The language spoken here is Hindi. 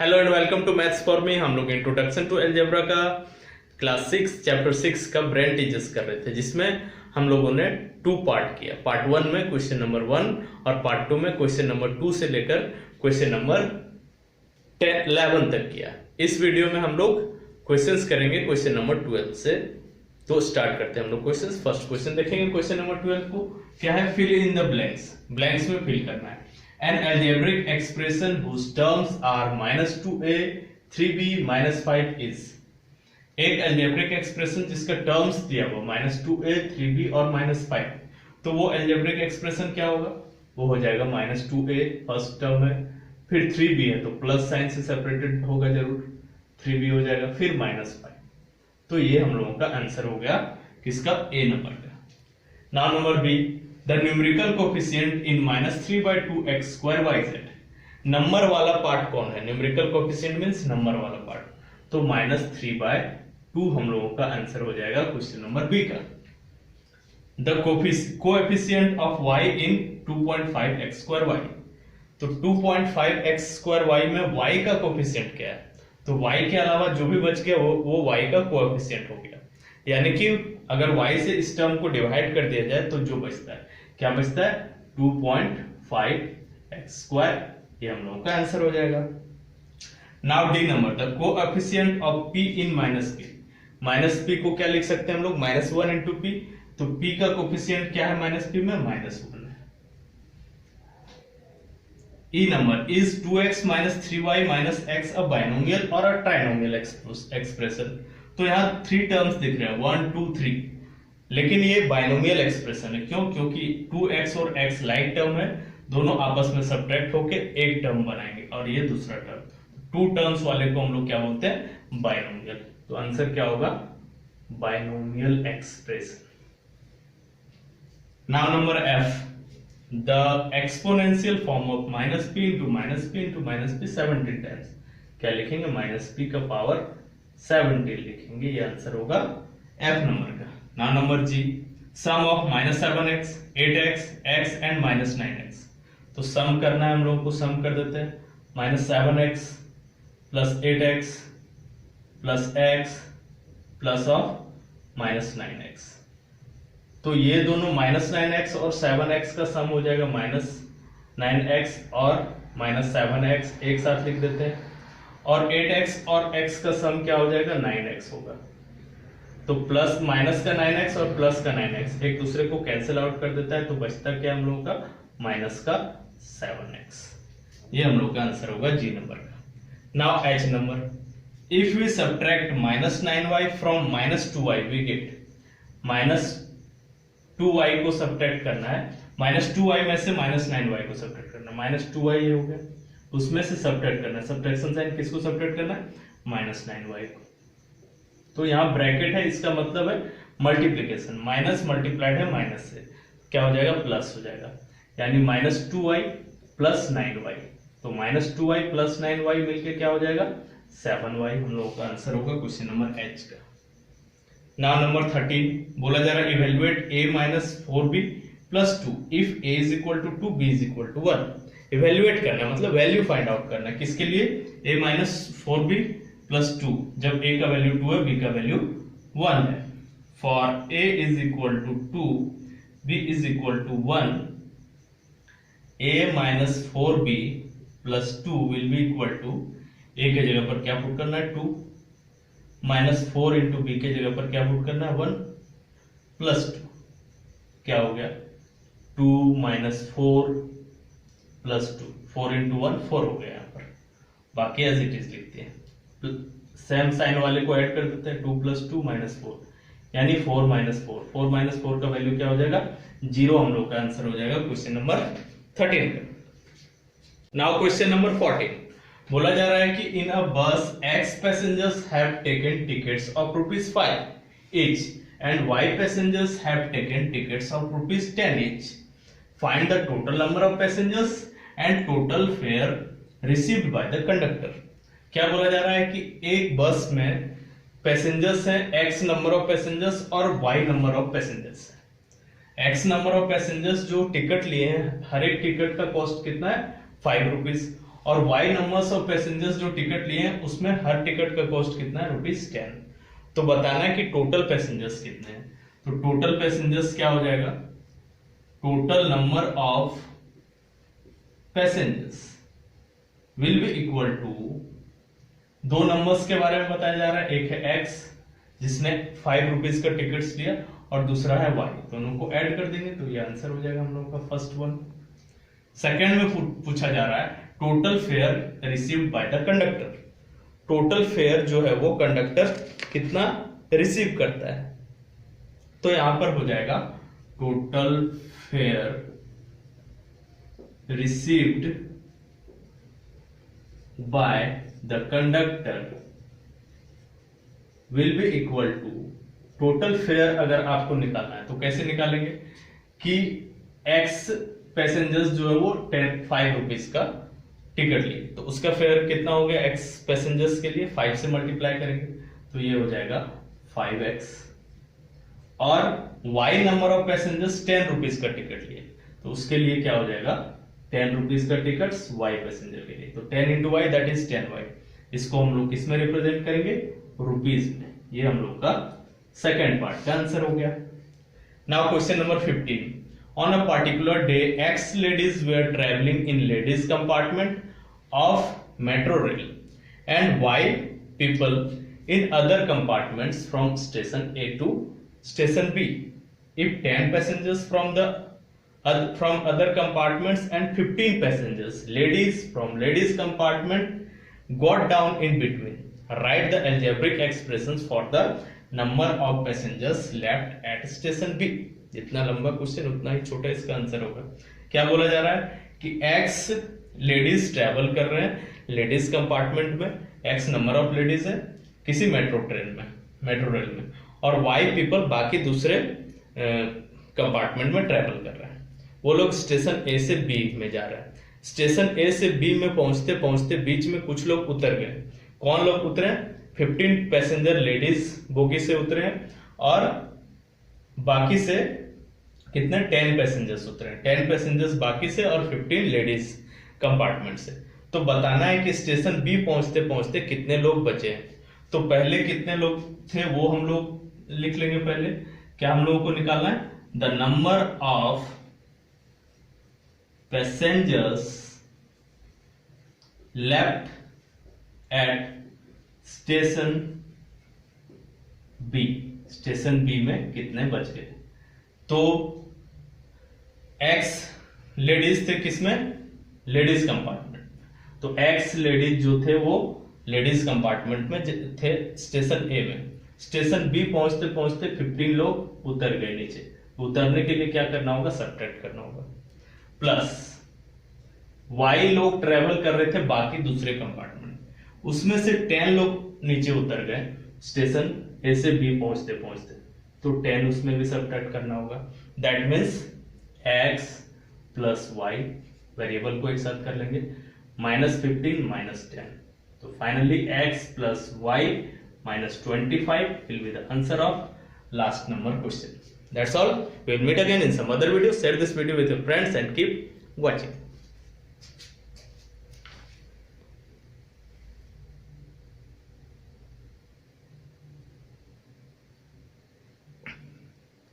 Hello and welcome to maths for me. हम लोग इंट्रोडक्शन टू अलजेब्रा का क्लास 6 चैप्टर 6 का ब्रेन टीचर्स कर रहे थे, जिसमें हम लोगों ने 2 पार्ट किया। पार्ट 1 में क्वेश्चन नंबर 1 और पार्ट 2 में क्वेश्चन नंबर 2 से लेकर क्वेश्चन नंबर 11 तक किया। इस वीडियो में हम लोग क्वेश्चंस करेंगे क्वेश्चन नंबर 12 से। तो स्टार्ट करते हैं हम लोग क्वेश्चंस। फर्स्ट क्वेश्चन देखेंगे क्वेश्चन नंबर 12 को। क्या है? Fill in the blanks. Blanks में फिल करना है। An algebraic expression whose terms are -2a, 3b, -5 is। एक algebraic expression जिसका terms दिया हुआ -2a, 3b और -5, तो वो algebraic expression क्या होगा? वो हो जाएगा -2a फर्स्ट टर्म है, फिर 3b है तो प्लस साइन से सेपरेटेड होगा जरूर, 3b हो जाएगा, फिर -5। तो ये हम लोगों का आंसर हो गया किसका? ए नंबर का। Now number B, the numerical coefficient in -3/2 x square yz। नंबर वाला पार्ट कौन है? न्यूमेरिकल कोएफिशिएंट मींस नंबर वाला पार्ट, तो -3/2 हम लोगों का आंसर हो जाएगा क्वेश्चन नंबर बी का। the coefficient of y in 2.5 x square y। तो 2.5 x square y में y का कोएफिशिएंट क्या है? तो y के अलावा जो भी बच गया वो y का कोएफिशिएंट हो गया। यानी कि अगर y से इस टर्म को डिवाइड कर दिया जाए तो जो बचता है, क्या बचता है? 2.5 x स्क्वायर। ये हम लोगों का आंसर हो जाएगा। Now D number, the coefficient of p in -p। -p को क्या लिख सकते हैं हम लोग? -1 इंटू p। तो p का कोएफिशिएंट क्या है -p में? -1 है। ई number, is 2x - 3y - x a binomial और अ ट्राइनोमियल एक्सप्रेशन। तो यहाँ 3 टर्म्स दिख रहे हैं, 1 2 3, लेकिन ये बाइनोमियल एक्सप्रेशन है। क्यों? क्योंकि 2x और x लाइक टर्म है, दोनों आपस में सब्ट्रैक्ट होके एक टर्म बनाएंगे और ये दूसरा टर्म। 2 टर्म्स वाले को हम लोग क्या बोलते हैं? बाइनोमियल। तो आंसर क्या होगा? Binomial expression. Now number F, the exponential form of -p into -p into -p 17 times. क्या लिखेंगे? -p का पावर 17 लिखेंगे। ये आंसर होगा एफ नंबर का। Now number g, sum of -7x, 8x, x and -9x। तो सम करना है हम लोगों को, सम कर देते हैं। -7x plus 8x plus x plus of -9x। तो ये दोनों -9x और 7x का सम हो जाएगा -9x और -7x एक साथ लिख देते हैं, और 8x और x का सम क्या हो जाएगा? 9x होगा। तो प्लस माइनस का 9x और प्लस का 9x एक दूसरे को कैंसिल आउट कर देता है, तो बचता क्या हम लोगों का? माइनस का 7x। ये हम लोग का आंसर होगा जी नंबर का। Now h number, if we subtract -9y from -2y we get. -2y को सब्ट्रैक्ट करना है, -2y में से -9y को सब्ट्रैक्ट करना है। -2y ये हो गया, उसमें से सब्ट्रैक्ट करना है। सब्ट्रैक्शन साइन किसको सब्ट्रैक्ट करना है? -9y को। तो यहाँ ब्रैकेट है, इसका मतलब है मल्टीप्लिकेशन। माइनस मल्टीप्लाइड है माइनस से, क्या हो जाएगा? प्लस हो जाएगा। यानी -2y प्लस 9y। तो -2y प्लस 9y मिलके क्या हो जाएगा? 7y। हम लोगों का आंसर होगा क्वेश्चन नंबर एच का। नाउ नंबर 13, बोला जा रहा है evaluate a - 4b + 2 if a = 2 b = 1। Evaluate करना मतलब वैल्यू फाइंड आउट करना। किसके लिए? a - 4b + 2, जब a का वैल्यू 2 है, b का वैल्यू 1 है। For a = 2, b = 1, a - 4b + 2 will be equal to, a के जगह पर क्या पुट करना है? 2, -4 इंटू b के जगह पर क्या पुट करना है? 1 + 2, क्या हो गया? 2 - 4 + 2, 4 इंटू 1 4 हो गया। यहाँ पर बाकी एज इट इज लिखते हैं, सेम साइन वाले को ऐड कर देते हैं। 2 + 2 -4, यानी 4 - 4। 4 - 4 का वैल्यू क्या हो जाएगा? 0। हम लोग का आंसर हो जाएगा क्वेश्चन नंबर 13 का। नाउ क्वेश्चन नंबर 14, बोला जा रहा है कि इन अ बस x passengers have taken tickets of ₹5 each and y passengers have taken tickets of ₹10 each। Find the total number of passengers and total fare received by the conductor. क्या बोला जा रहा है कि एक बस में पैसेंजर्स हैं x नंबर ऑफ पैसेंजर्स और y नंबर ऑफ पैसेंजर्स है। x नंबर ऑफ पैसेंजर्स जो टिकट लिए हैं, हर एक टिकट का कॉस्ट कितना है? ₹5, और y नंबर्स ऑफ पैसेंजर्स जो टिकट लिए हैं उसमें हर टिकट का कॉस्ट कितना है, ₹10। तो बताना है कि टोटल पैसेंजर्स कितने हैं। तो टोटल पैसेंजर्स क्या हो जाएगा, total number of passengers will be equal to, दो नंबर्स के बारे में बताया जा रहा है, एक है x जिसने ₹5 का टिकट्स लिया और दूसरा है y, दोनों को ऐड कर देंगे तो ये आंसर हो जाएगा हम लोग का फर्स्ट वन। सेकंड में पूछा जा रहा है total fare received by the conductor, total fair जो है वो कंडक्टर कितना रिसीव करता है, तो यहां पर हो जाएगा total fare received by the conductor will be equal to, total fare अगर आपको निकालना है तो कैसे निकालेंगे कि x पैसेंजर्स जो है वो ₹5 का टिकट लिए, तो उसका फेयर कितना हो गया x पैसेंजर्स के लिए, 5 से मल्टीप्लाई करेंगे तो ये हो जाएगा 5x, और y नंबर ऑफ पैसेंजर्स ₹10 का टिकट लिए तो उसके लिए क्या हो जाएगा ₹10 का टिकट y पैसेंजर के लिए, तो 10 into y that is 10y, इसको हम लोग किसमें रिप्रेजेंट करेंगे, रुपीज में। ये हम लोग का सेकेंड पार्ट का आंसर हो गया। Now question number 15, on a particular day x ladies were traveling in ladies compartment of metro rail and y people in other compartments from station A to station B. If 10 passengers from other compartments and 15 passengers ladies from ladies compartment got down in between, write the algebraic expressions for the number of passengers left at station B. जितना लंबा क्वेश्चन उतना ही छोटा इसका आंसर होगा। क्या बोला जा रहा है कि x लेडीज ट्रेवल कर रहे हैं लेडीज कंपार्टमेंट में, x नंबर ऑफ लेडीज है किसी मेट्रो ट्रेन में, मेट्रो रेल में, और y पीपल बाकी दूसरे कंपार्टमेंट में ट्रेवल कर रहे हैं। वो लोग स्टेशन A से B में जा रहे हैं, स्टेशन A से B में पहुंचते पहुंचते बीच में कुछ लोग उतर गए। कौन लोग उतरे, 15 पैसेंजर लेडीज बोगी से उतरे हैं और बाकी से कितने 10 पैसेंजर्स उतरे, 10 पैसेंजर्स बाकी से और 15 लेडीज कंपार्टमेंट से। तो बताना है कि स्टेशन बी पहुंचते पहुंचते कितने लोग बचे हैं। तो पहले कितने लोग थे वो हम लोग लिख लेंगे। पहले क्या हम लोगों को निकालना है, the number of passengers left at station b, station b में कितने बच गए। तो x लेडीज थे किसमें, लेडीज कंपार्टमेंट, तो x लेडीज जो थे वो लेडीज कंपार्टमेंट में थे स्टेशन ए में। स्टेशन बी पहुंचते पहुंचते 15 लोग उतर गए नीचे। उतरने के लिए क्या करना होगा, सब्ट्रैक्ट करना होगा, प्लस y लोग ट्रेवल कर रहे थे बाकी दूसरे कंपार्टमेंट, उसमें से 10 लोग नीचे उतर गए स्टेशन ए से बी पहुंचते पहुंचते, तो 10 उसमें भी सब्ट्रैक्ट करना होगा। That means x plus y, variable को एक साथ कर लेंगे, -15 -10, तो finally x plus y -25 will be the answer of last number question. That's all. We will meet again in some other video. Share this video with your friends and keep watching.